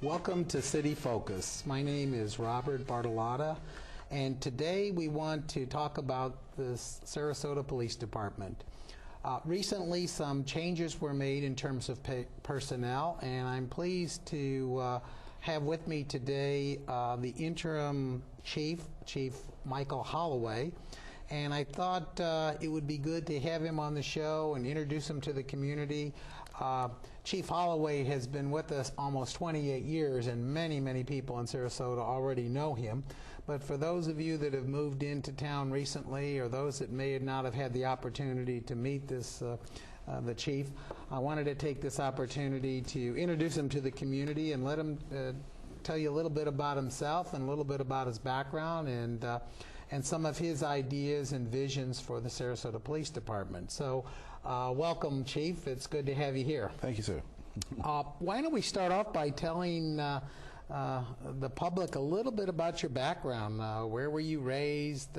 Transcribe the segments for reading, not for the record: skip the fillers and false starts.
Welcome to City Focus. My name is Robert Bartolotta, and today we want to talk about the Sarasota Police Department. Recently, some changes were made in terms of personnel, and I'm pleased to have with me today the interim chief, Chief Mikel Hollaway. And I thought it would be good to have him on the show and introduce him to the community. Chief Hollaway has been with us almost 28 years, and many people in Sarasota already know him. But for those of you that have moved into town recently, or those that may not have had the opportunity to meet the chief, I wanted to take this opportunity to introduce him to the community and let him tell you a little bit about himself and a little bit about his background and some of his ideas and visions for the Sarasota Police Department. So welcome, Chief. It's good to have you here. Thank you, sir. Why don't we start off by telling the public a little bit about your background. Where were you raised?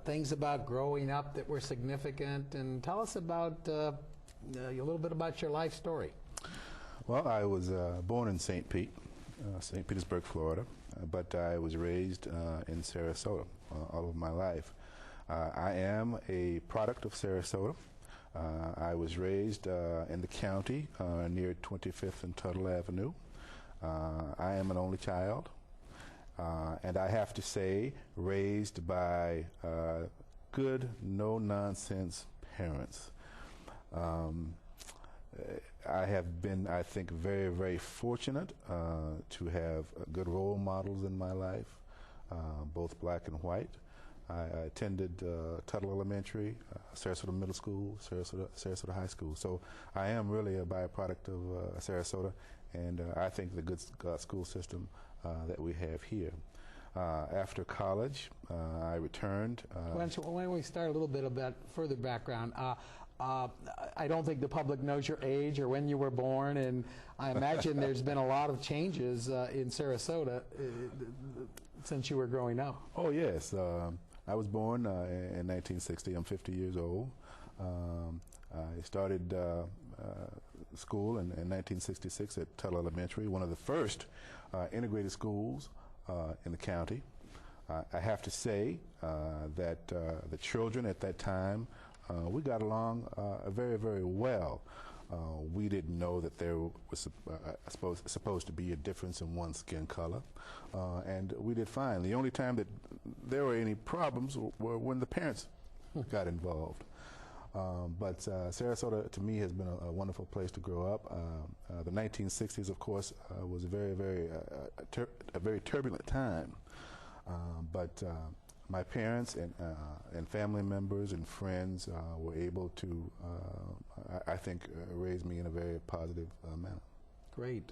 Things about growing up that were significant, and tell us about a little bit about your life story. Well, I was born in St. Petersburg, Florida, but I was raised in Sarasota all of my life. I am a product of Sarasota. I was raised in the county near 25th and Tuttle Avenue. I am an only child, and I have to say, raised by good, no-nonsense parents. I have been, I think, very fortunate to have good role models in my life, both black and white. I attended Tuttle Elementary, Sarasota Middle School, Sarasota High School. So I am really a byproduct of Sarasota, and I think the good school system that we have here. After college, I returned. Why don't we start a little bit about further background? I don't think the public knows your age or when you were born, and I imagine there's been a lot of changes in Sarasota since you were growing up. Oh, yes. I was born in 1960. I'm 50 years old. I started school in 1966 at Tuttle Elementary, one of the first integrated schools in the county. I have to say that the children at that time, we got along very well. We didn't know that there was supposed to be a difference in one's skin color, and we did fine. The only time that there were any problems were when the parents got involved. But Sarasota, to me, has been a wonderful place to grow up. The 1960s, of course, was a very turbulent time. But my parents and family members and friends were able to, I think, raise me in a very positive manner. Great.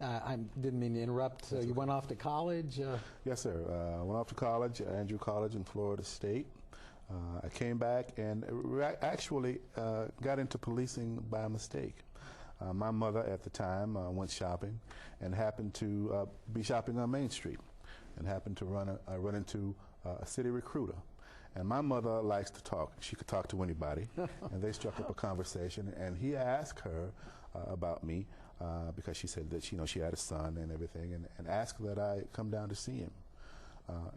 I didn't mean to interrupt. You went off to college? Yes, sir. I went off to college, Andrew College in Florida State. I came back and actually got into policing by mistake. My mother at the time went shopping and happened to be shopping on Main Street and happened to run into a city recruiter. And my mother likes to talk. She could talk to anybody. And they struck up a conversation, and he asked her about me because she said that she had a son and everything, and asked that I come down to see him.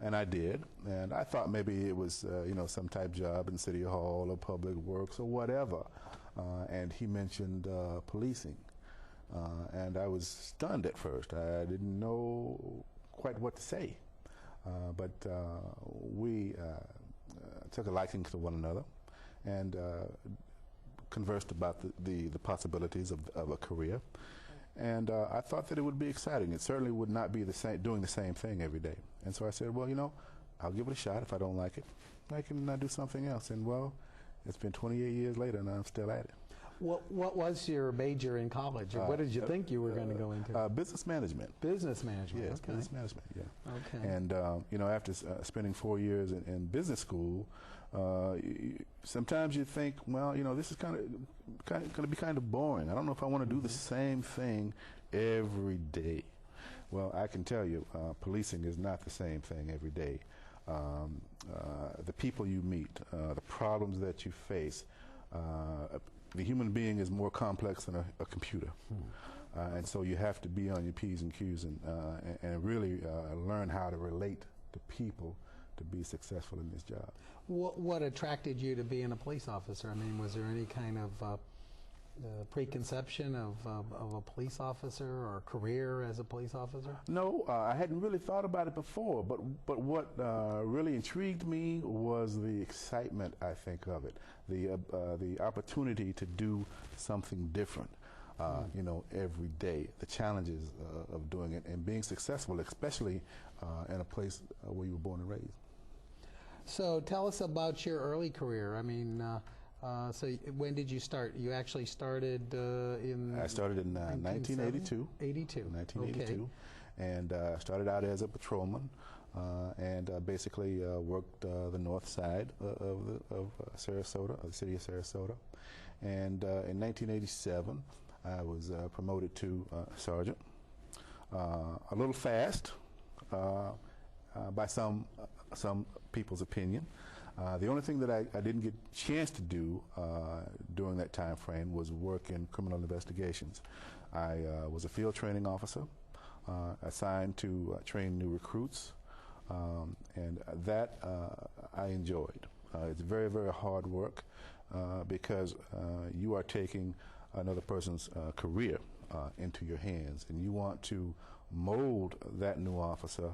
And I did, and I thought maybe it was some type job in City Hall or Public Works or whatever. And he mentioned policing, and I was stunned at first. I didn't know quite what to say, but we took a liking to one another and conversed about the possibilities of a career. And I thought that it would be exciting. It certainly would not be doing the same thing every day. And so I said, well, I'll give it a shot. If I don't like it, I can do something else. And well, it's been 28 years later, and I'm still at it. What was your major in college, or what did you think you were going to go into? Business management. Business management. Yes, okay. Business management. Yeah. Okay. And after spending 4 years in business school, sometimes you think, well, this is going to be kind of boring. I don't know if I want to do the same thing every day. Well, I can tell you, policing is not the same thing every day. The people you meet, the problems that you face. The human being is more complex than a computer. And so you have to be on your P's and Q's and really learn how to relate to people to be successful in this job. What attracted you to being a police officer? I mean, was there any kind of preconception of a police officer or career as a police officer? No, I hadn't really thought about it before, but what really intrigued me was the excitement, I think, of it, the opportunity to do something different, you know, every day, the challenges of doing it and being successful, especially in a place where you were born and raised. So tell us about your early career. I mean, so when did you start? You actually started in... I started in 1982. 1982. Okay. And started out as a patrolman and basically worked the north side of Sarasota, of the city of Sarasota. And in 1987, I was promoted to sergeant. A little fast by some people's opinion. The only thing that I didn't get a chance to do during that time frame was work in criminal investigations. I was a field training officer assigned to train new recruits, and that I enjoyed. It's very, very hard work because you are taking another person's career into your hands, and you want to mold that new officer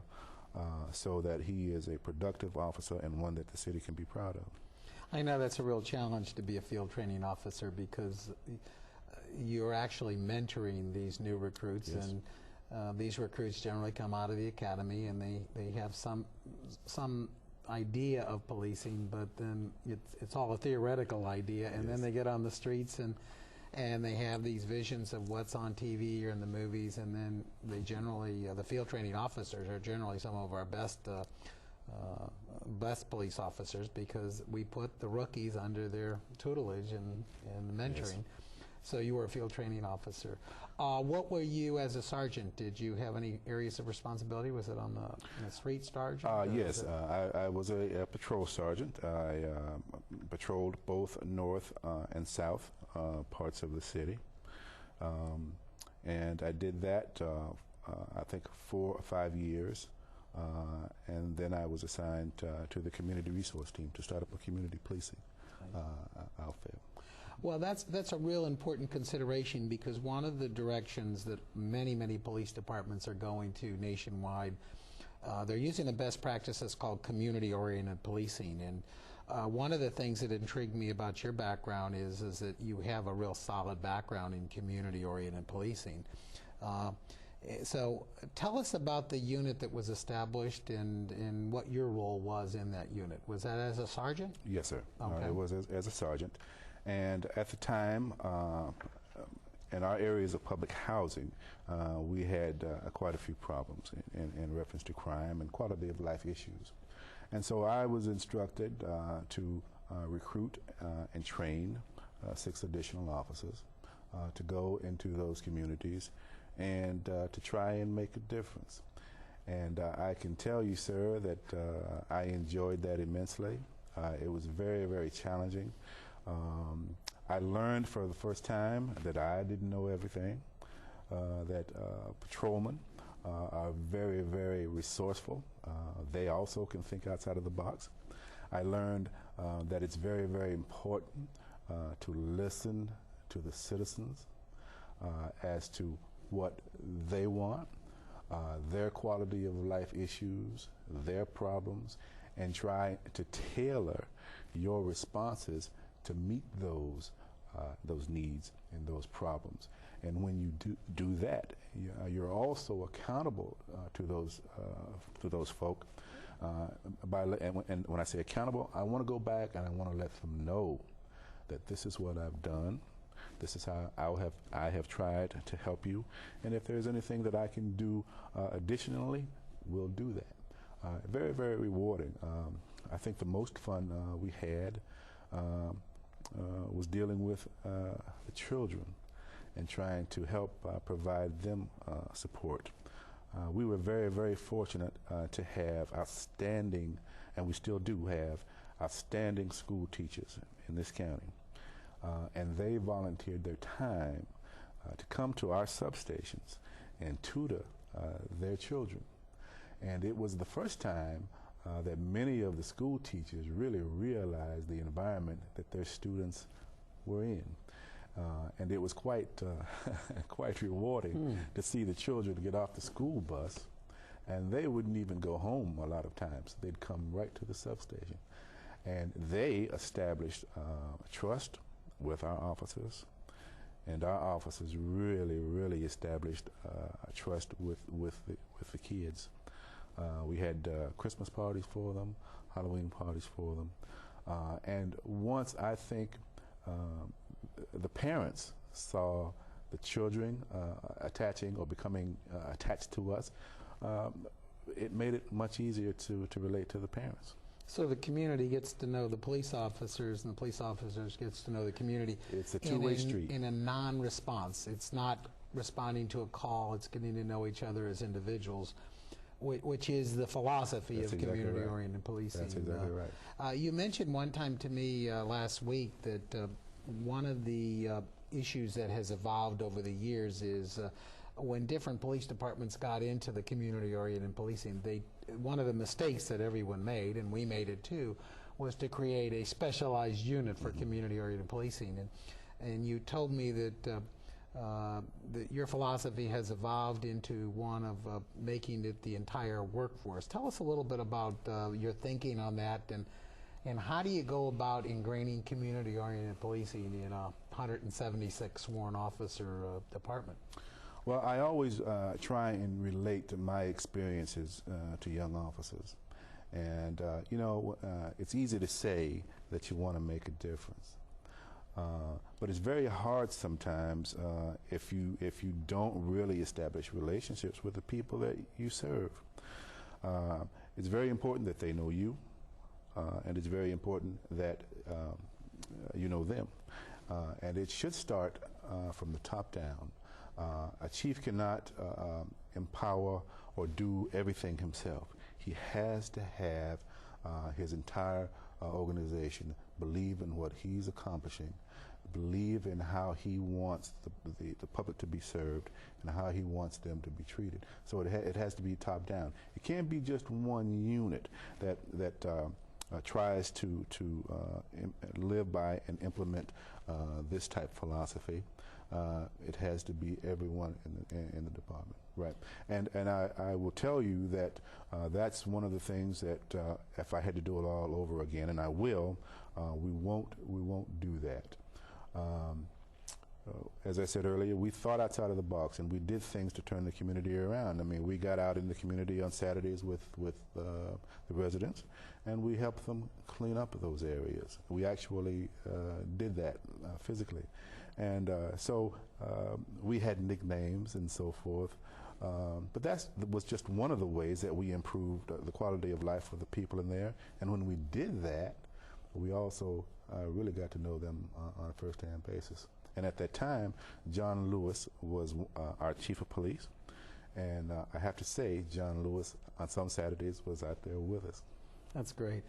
so that he is a productive officer and one that the city can be proud of. I know that's a real challenge to be a field training officer because you're actually mentoring these new recruits. Yes. And these recruits generally come out of the academy and they have some idea of policing, but then it's all a theoretical idea, and yes. Then they get on the streets and they have these visions of what's on TV or in the movies, and then they generally, the field training officers are generally some of our best police officers because we put the rookies under their tutelage and mentoring. Yes. So you were a field training officer. What were you as a sergeant? Did you have any areas of responsibility? Was it on the street sergeant? Yes, I was a patrol sergeant. I patrolled both north and south parts of the city. And I did that, I think, 4 or 5 years. And then I was assigned to the community resource team to start up a community policing outfit. Well, that's a real important consideration because one of the directions that many police departments are going to nationwide, they're using a best practice that's called community-oriented policing. And one of the things that intrigued me about your background is that you have a real solid background in community-oriented policing. So tell us about the unit that was established and what your role was in that unit. Was that as a sergeant? Yes, sir. Okay. It was as a sergeant. And at the time, in our areas of public housing, we had quite a few problems in reference to crime and quality of life issues. And so I was instructed to recruit and train 6 additional officers to go into those communities and to try and make a difference. And I can tell you, sir, that I enjoyed that immensely. It was very, very challenging. I learned for the first time that I didn't know everything, that patrolmen are very, very resourceful. They also can think outside of the box. I learned that it's very, very important to listen to the citizens as to what they want, their quality of life issues, their problems, and try to tailor your responses to meet those needs and those problems. And when you do that, you're also accountable to those folk. And when I say accountable, I want to go back and I want to let them know that this is what I've done. This is how I have tried to help you. And if there's anything that I can do additionally, we'll do that. Very, very rewarding. I think the most fun we had was dealing with the children and trying to help provide them support. We were very, very fortunate to have outstanding, and we still do have, outstanding school teachers in this county. And they volunteered their time to come to our substations and tutor their children. And it was the first time that many of the school teachers really realized the environment that their students were in. And it was quite quite rewarding to see the children get off the school bus, and they wouldn't even go home a lot of times. They'd come right to the substation. And they established trust with our officers, and our officers really established trust with the kids. We had Christmas parties for them, Halloween parties for them, and once I think the parents saw the children attaching or becoming attached to us, it made it much easier to relate to the parents. So the community gets to know the police officers, and the police officers gets to know the community. It's a two-way street. In a non-response. It's not responding to a call. It's getting to know each other as individuals, which is the philosophy of community-oriented policing. That's exactly right. You mentioned one time to me last week that one of the issues that has evolved over the years is when different police departments got into the community-oriented policing, one of the mistakes that everyone made, and we made it too, was to create a specialized unit for community-oriented policing. And you told me that that your philosophy has evolved into one of making it the entire workforce. Tell us a little bit about your thinking on that, and how do you go about ingraining community-oriented policing in a 176 sworn officer department? Well, I always try and relate to my experiences to young officers. And, you know, it's easy to say that you want to make a difference. But it's very hard sometimes if you don't really establish relationships with the people that you serve. It's very important that they know you, and it's very important that you know them. And it should start from the top down. A chief cannot empower or do everything himself. He has to have his entire organization believe in what he's accomplishing, believe in how he wants the public to be served and how he wants them to be treated. So it has to be top down. It can't be just one unit that tries to live by and implement this type of philosophy. It has to be everyone in the department, right? And I will tell you that that's one of the things that if I had to do it all over again, and I will, we won't do that. As I said earlier, we thought outside of the box, and we did things to turn the community around. I mean, we got out in the community on Saturdays with the residents, and we helped them clean up those areas. We actually did that physically. And so we had nicknames and so forth. But that was just one of the ways that we improved the quality of life for the people in there. And when we did that, we also really got to know them on a first-hand basis. And at that time, John Lewis was our chief of police. And I have to say, John Lewis, on some Saturdays, was out there with us. That's great.